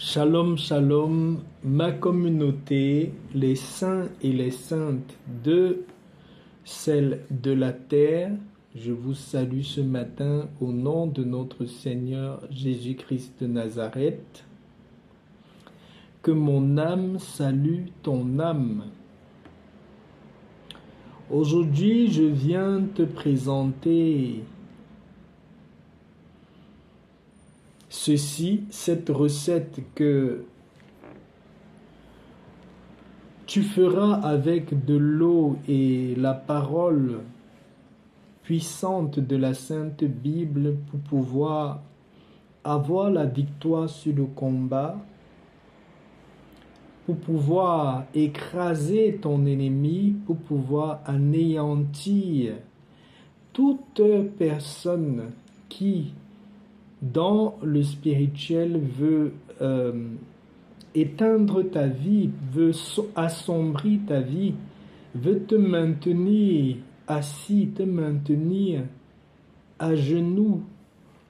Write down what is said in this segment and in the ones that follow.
Shalom, shalom, ma communauté, les saints et les saintes de celle de la terre, je vous salue ce matin au nom de notre Seigneur Jésus-Christ de Nazareth. Que mon âme salue ton âme. Aujourd'hui, je viens te présenter cette recette que tu feras avec de l'eau et la parole puissante de la Sainte Bible pour pouvoir avoir la victoire sur le combat, pour pouvoir écraser ton ennemi, pour pouvoir anéantir toute personne qui, dans le spirituel, veut éteindre ta vie, veut assombrir ta vie, veut te maintenir assis, te maintenir à genoux,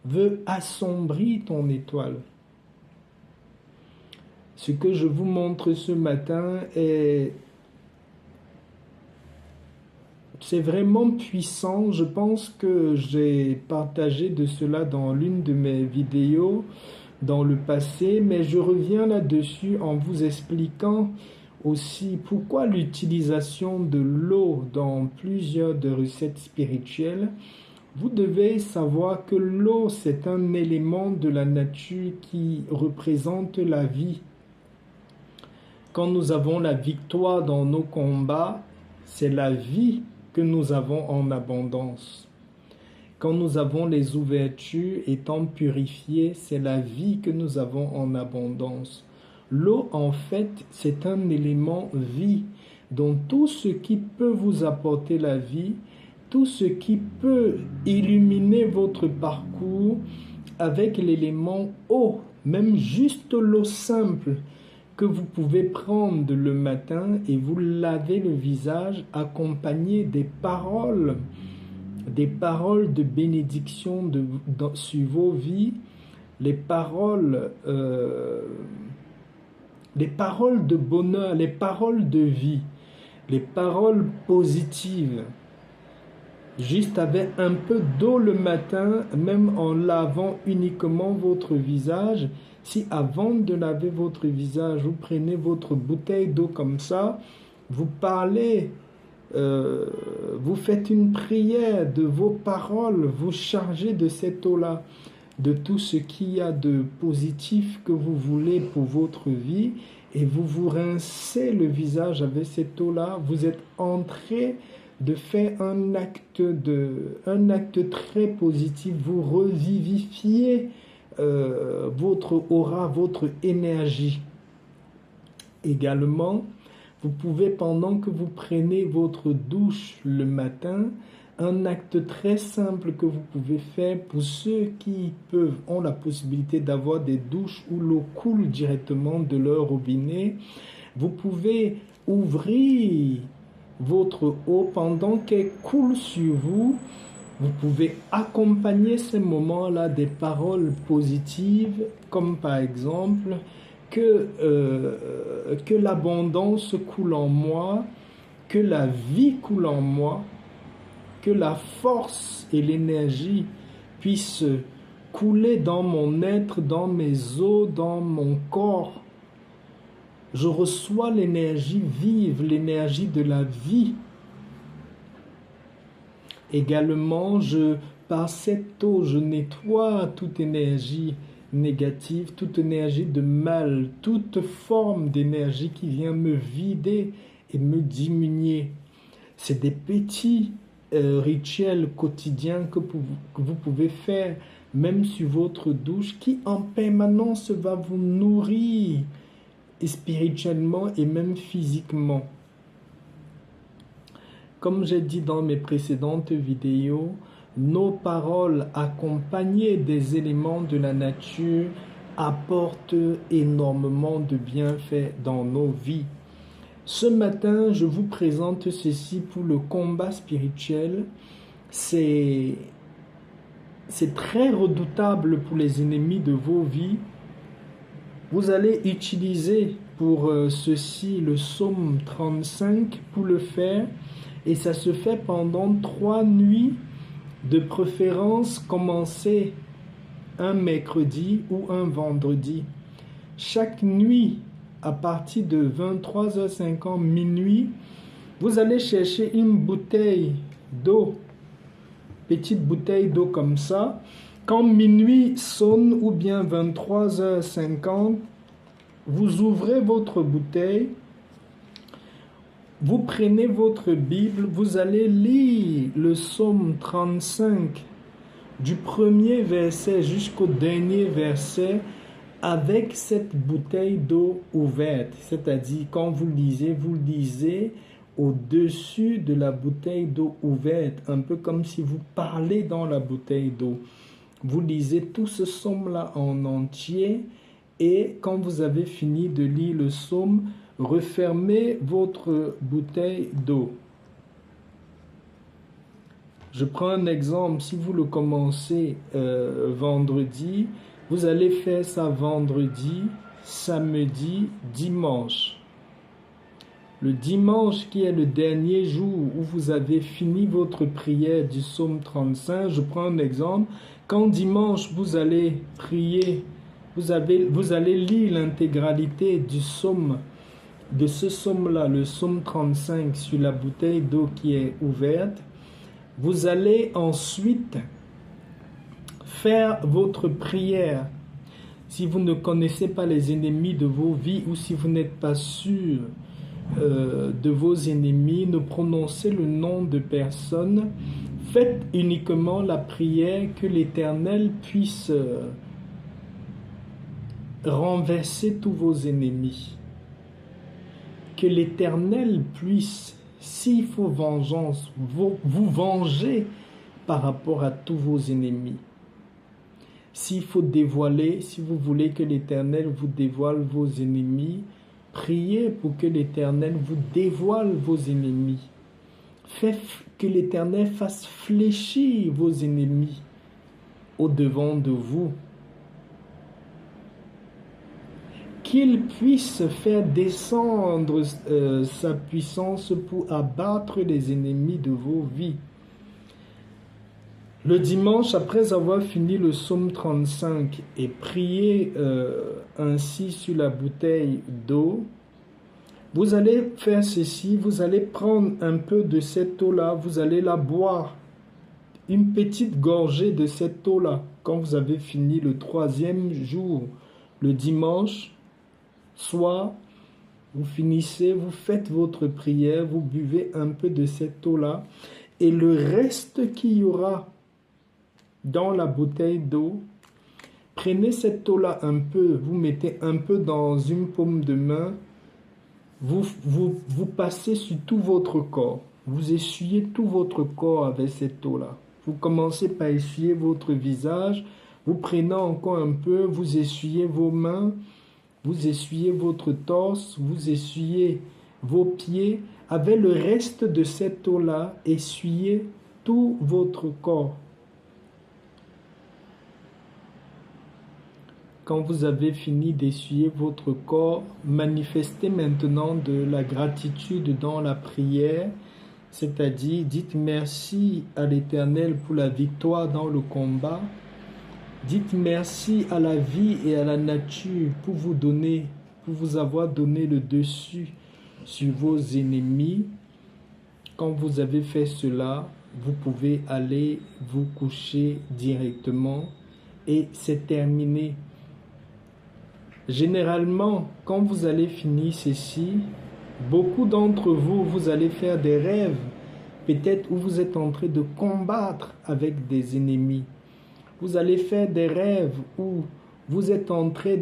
veut assombrir ton étoile. Ce que je vous montre ce matin c'est vraiment puissant. Je pense que j'ai partagé de cela dans l'une de mes vidéos dans le passé, mais je reviens là-dessus en vous expliquant aussi pourquoi l'utilisation de l'eau dans plusieurs de recettes spirituelles. Vous devez savoir que l'eau, c'est un élément de la nature qui représente la vie. Quand nous avons la victoire dans nos combats, c'est la vie que nous avons en abondance. Quand nous avons les ouvertures étant purifiées, c'est la vie que nous avons en abondance. L'eau, en fait, c'est un élément vie. Donc tout ce qui peut vous apporter la vie, tout ce qui peut illuminer votre parcours avec l'élément eau, même juste l'eau simple, que vous pouvez prendre le matin et vous laver le visage accompagné des paroles de bénédiction sur vos vies, les paroles de bonheur, les paroles de vie, les paroles positives. Juste avec un peu d'eau le matin, même en lavant uniquement votre visage. Si avant de laver votre visage, vous prenez votre bouteille d'eau comme ça, vous parlez, vous faites une prière de vos paroles, vous chargez de cette eau-là, de tout ce qu'il y a de positif que vous voulez pour votre vie, et vous vous rincez le visage avec cette eau-là, vous êtes entré de faire un acte très positif, vous revivifiez votre aura, votre énergie. Également, vous pouvez, pendant que vous prenez votre douche le matin, un acte très simple que vous pouvez faire pour ceux qui ont la possibilité d'avoir des douches où l'eau coule directement de leur robinet. Vous pouvez ouvrir votre eau pendant qu'elle coule sur vous. Vous pouvez accompagner ces moments-là des paroles positives, comme par exemple que l'abondance coule en moi, que la vie coule en moi, que la force et l'énergie puissent couler dans mon être, dans mes os, dans mon corps. Je reçois l'énergie vive, l'énergie de la vie. Également, par cette eau, je nettoie toute énergie négative, toute énergie de mal, toute forme d'énergie qui vient me vider et me diminuer. C'est des petits rituels quotidiens que vous pouvez faire, même sur votre douche, qui en permanence va vous nourrir spirituellement et même physiquement. Comme j'ai dit dans mes précédentes vidéos, nos paroles accompagnées des éléments de la nature apportent énormément de bienfaits dans nos vies. Ce matin, je vous présente ceci pour le combat spirituel. C'est très redoutable pour les ennemis de vos vies. Vous allez utiliser pour ceci le psaume 35 pour le faire. Et ça se fait pendant 3 nuits, de préférence commencer un mercredi ou un vendredi. Chaque nuit, à partir de 23h50 minuit, vous allez chercher une bouteille d'eau, petite bouteille d'eau comme ça. Quand minuit sonne ou bien 23h50, vous ouvrez votre bouteille, vous prenez votre Bible, vous allez lire le psaume 35 du premier verset jusqu'au dernier verset avec cette bouteille d'eau ouverte. C'est-à-dire, quand vous lisez au-dessus de la bouteille d'eau ouverte, un peu comme si vous parlez dans la bouteille d'eau. Vous lisez tout ce psaume-là en entier et quand vous avez fini de lire le psaume, refermez votre bouteille d'eau. Je prends un exemple, si vous le commencez vendredi, vous allez faire ça vendredi, samedi, dimanche. Le dimanche qui est le dernier jour où vous avez fini votre prière du psaume 35, je prends un exemple, quand dimanche vous allez prier, vous allez lire l'intégralité du psaume, de ce psaume-là, le psaume 35 sur la bouteille d'eau qui est ouverte, vous allez ensuite faire votre prière. Si vous ne connaissez pas les ennemis de vos vies ou si vous n'êtes pas sûr de vos ennemis, ne prononcez le nom de personne. Faites uniquement la prière que l'Éternel puisse renverser tous vos ennemis. Que l'Éternel puisse, s'il faut vengeance, vous venger par rapport à tous vos ennemis. S'il faut dévoiler, si vous voulez que l'Éternel vous dévoile vos ennemis, priez pour que l'Éternel vous dévoile vos ennemis. Faites que l'Éternel fasse fléchir vos ennemis au-devant de vous. Qu'il puisse faire descendre sa puissance pour abattre les ennemis de vos vies. Le dimanche, après avoir fini le psaume 35 et prié ainsi sur la bouteille d'eau, vous allez faire ceci, vous allez prendre un peu de cette eau-là, vous allez la boire, une petite gorgée de cette eau-là, quand vous avez fini le 3e jour, le dimanche, soit vous finissez, vous faites votre prière, vous buvez un peu de cette eau-là, et le reste qu'il y aura dans la bouteille d'eau, prenez cette eau-là un peu, vous mettez un peu dans une paume de main, vous passez sur tout votre corps, vous essuyez tout votre corps avec cette eau-là. Vous commencez par essuyer votre visage, vous prenez encore un peu, vous essuyez vos mains, vous essuyez votre torse, vous essuyez vos pieds. Avec le reste de cette eau-là, essuyez tout votre corps. Quand vous avez fini d'essuyer votre corps, manifestez maintenant de la gratitude dans la prière, c'est-à-dire dites merci à l'Éternel pour la victoire dans le combat. Dites merci à la vie et à la nature pour vous avoir donné le dessus sur vos ennemis. Quand vous avez fait cela, vous pouvez aller vous coucher directement et c'est terminé. Généralement, quand vous allez finir ceci, beaucoup d'entre vous, vous allez faire des rêves, peut-être où vous êtes en train de combattre avec des ennemis. Vous allez faire des rêves où vous êtes en train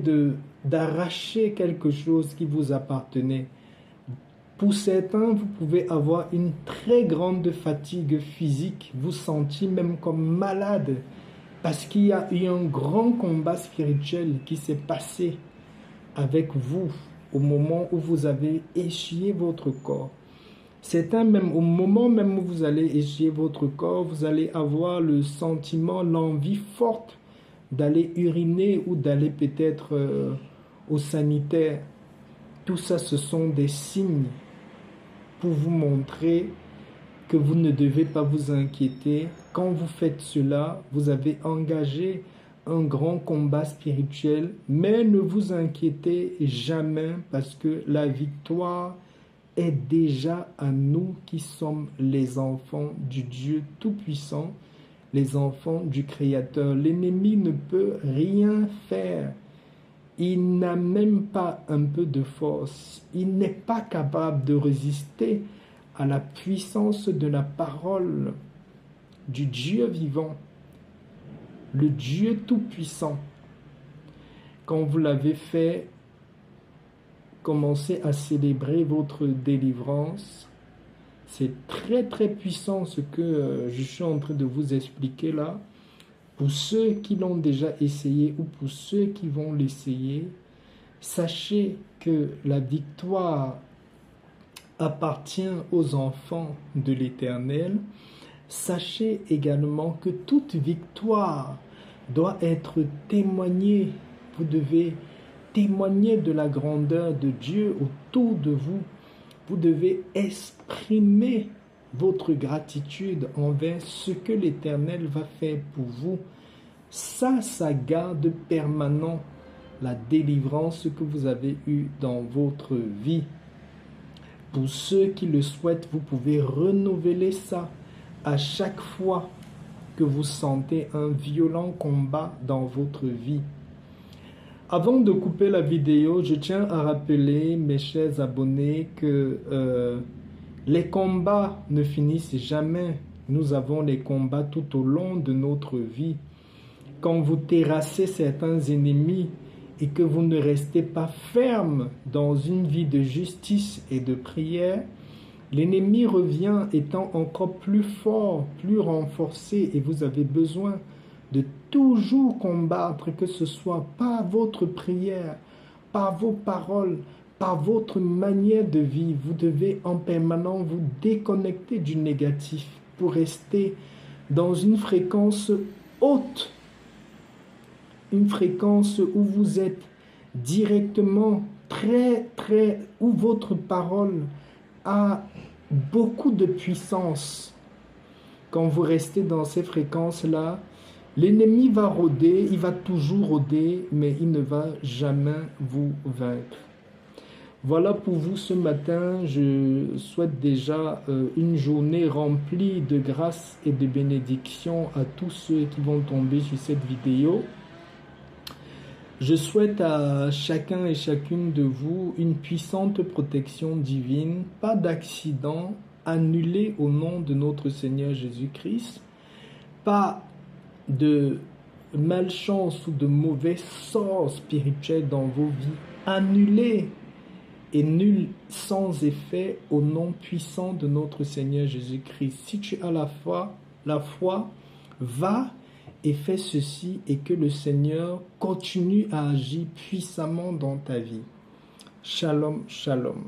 d'arracher quelque chose qui vous appartenait. Pour certains, vous pouvez avoir une très grande fatigue physique, vous sentir même comme malade, parce qu'il y a eu un grand combat spirituel qui s'est passé avec vous au moment où vous avez essuyé votre corps. Certains, même au moment même où vous allez essuyer votre corps, vous allez avoir le sentiment, l'envie forte d'aller uriner ou d'aller peut-être au sanitaire. Tout ça, ce sont des signes pour vous montrer que vous ne devez pas vous inquiéter. Quand vous faites cela, vous avez engagé un grand combat spirituel, mais ne vous inquiétez jamais parce que la victoire est déjà à nous qui sommes les enfants du Dieu Tout-Puissant, les enfants du Créateur. L'ennemi ne peut rien faire. Il n'a même pas un peu de force. Il n'est pas capable de résister à la puissance de la parole du Dieu vivant, le Dieu Tout-Puissant. Quand vous l'avez fait, commencez à célébrer votre délivrance. C'est très très puissant ce que je suis en train de vous expliquer là. Pour ceux qui l'ont déjà essayé ou pour ceux qui vont l'essayer, sachez que la victoire appartient aux enfants de l'Éternel. Sachez également que toute victoire doit être témoignée. Vous devez témoigner de la grandeur de Dieu autour de vous. Vous devez exprimer votre gratitude envers ce que l'Éternel va faire pour vous. Ça garde permanent la délivrance que vous avez eue dans votre vie. Pour ceux qui le souhaitent, vous pouvez renouveler ça à chaque fois que vous sentez un violent combat dans votre vie. Avant de couper la vidéo, je tiens à rappeler, mes chers abonnés, que les combats ne finissent jamais. Nous avons les combats tout au long de notre vie. Quand vous terrassez certains ennemis et que vous ne restez pas ferme dans une vie de justice et de prière, l'ennemi revient étant encore plus fort, plus renforcé, et vous avez besoin de toujours combattre, que ce soit par votre prière, par vos paroles, par votre manière de vivre. Vous devez en permanence vous déconnecter du négatif pour rester dans une fréquence haute, une fréquence où vous êtes directement où votre parole a beaucoup de puissance. Quand vous restez dans ces fréquences-là, l'ennemi va rôder, il va toujours rôder, mais il ne va jamais vous vaincre. Voilà pour vous ce matin. Je souhaite déjà une journée remplie de grâce et de bénédictions à tous ceux qui vont tomber sur cette vidéo. Je souhaite à chacun et chacune de vous une puissante protection divine, pas d'accident annulé au nom de notre Seigneur Jésus-Christ, pas de malchance ou de mauvais sorts spirituels dans vos vies, annulés et nuls sans effet au nom puissant de notre Seigneur Jésus-Christ. Si tu as la foi, va et fais ceci et que le Seigneur continue à agir puissamment dans ta vie. Shalom, shalom.